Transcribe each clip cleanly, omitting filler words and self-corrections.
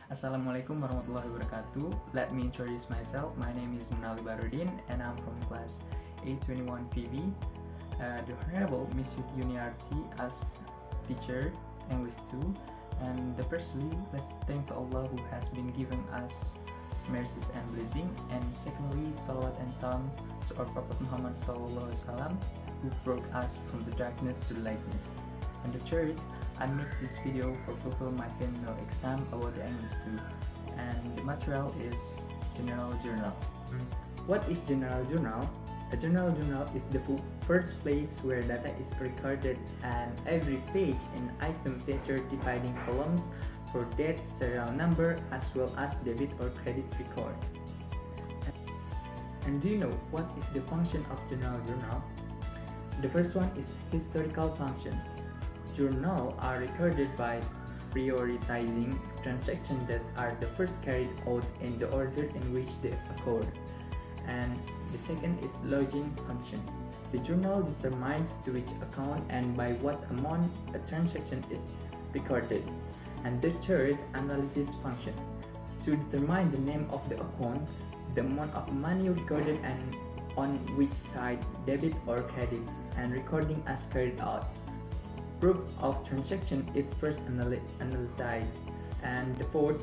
Assalamualaikum warahmatullahi wabarakatuh. Let me introduce myself. My name is Munalih and I'm from class A21 PV. The Honorable Miss Yuniarti as teacher English 2. And firstly, let's thank to Allah who has been giving us mercies and blessing. And secondly, salawat and salam to our Prophet Muhammad SAW, who brought us from the darkness to the lightness. And the third, I made this video for fulfill my final exam about the English 2, and the material is general journal. What is general journal? A general journal is the first place where data is recorded, and every page and item feature dividing columns for date, serial number, as well as debit or credit record. And do you know what is the function of general journal? The first one is historical function. Journals are recorded by prioritizing transactions that are the first carried out in the order in which they occurred. And the second is logging function. The journal determines to which account and by what amount a transaction is recorded. And the third, analysis function. To determine the name of the account, the amount of money recorded and on which side, debit or credit, and recording as carried out. Proof of transaction is first analyzed. And the fourth,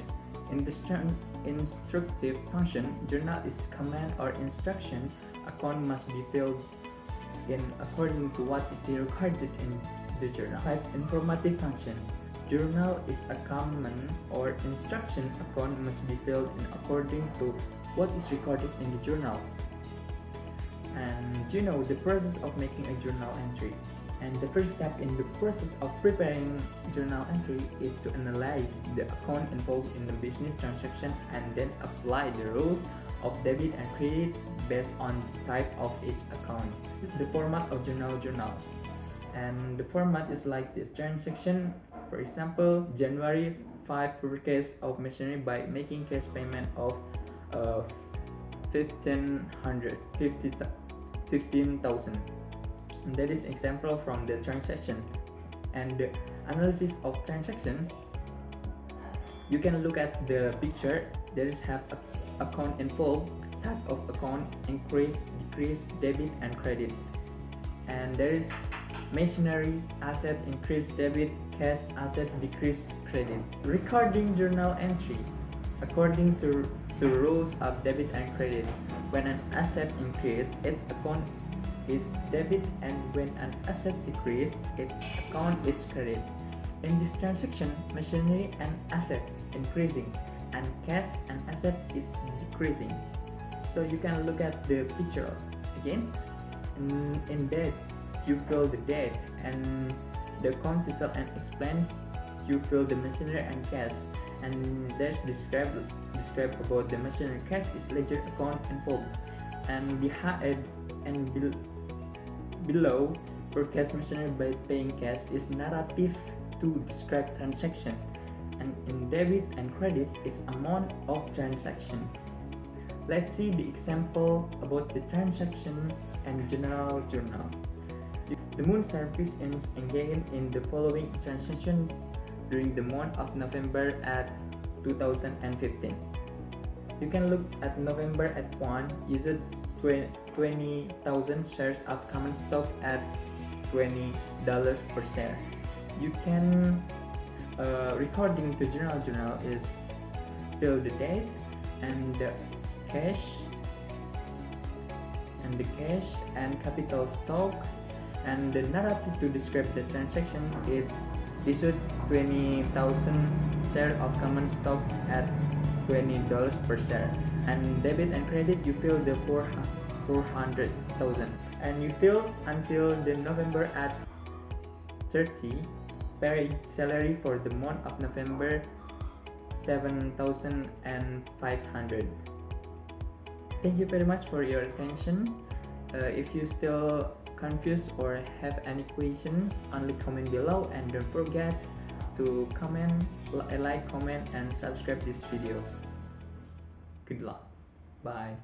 instructive function. Journal is command or instruction. Account must be filled in according to what is recorded in the journal. 5. Informative function. Journal is a command or instruction. Account must be filled in according to what is recorded in the journal. And you know the process of making a journal entry. And the first step in the process of preparing journal entry is to analyze the account involved in the business transaction and then apply the rules of debit and credit based on the type of each account. This is the format of journal. And the format is like this. Transaction, for example, January 5 purchase of machinery by making cash payment of 15,000. That is example from the transaction. And the analysis of transaction, you can look at the picture. There is have account involved, type of account, increase, decrease, debit and credit. And there is machinery, asset, increase, debit, cash, asset, decrease, credit. Recording journal entry according to rules of debit and credit. When an asset increase, its account is debit, and when an asset decrease, its account is credit. In this transaction, machinery and asset increasing and cash and asset is decreasing. So you can look at the picture again. In debt, you fill the debt, and the account title and explain. You fill the machinery and cash, and there's describe about the machinery. Cash is ledger account involved, and below for cash machinery by paying cash is narrative to describe transaction, and in debit and credit is amount of transaction. Let's see the example about the transaction and general journal. The Moon service is engaged in the following transaction during the month of November at 2015. You can look at November at 1, used 20,000 shares of common stock at $20 per share. You can recording to journal is fill the date and the cash and capital stock, and the narrative to describe the transaction is issued 20,000 shares of common stock at $20 per share. And debit and credit, you fill the 400,000, and you fill until the November at 30. Paid salary for the month of November 7,500. Thank you very much for your attention. If you still confused or have any question, only comment below, and don't forget to like, comment and subscribe this video. Good luck. Bye.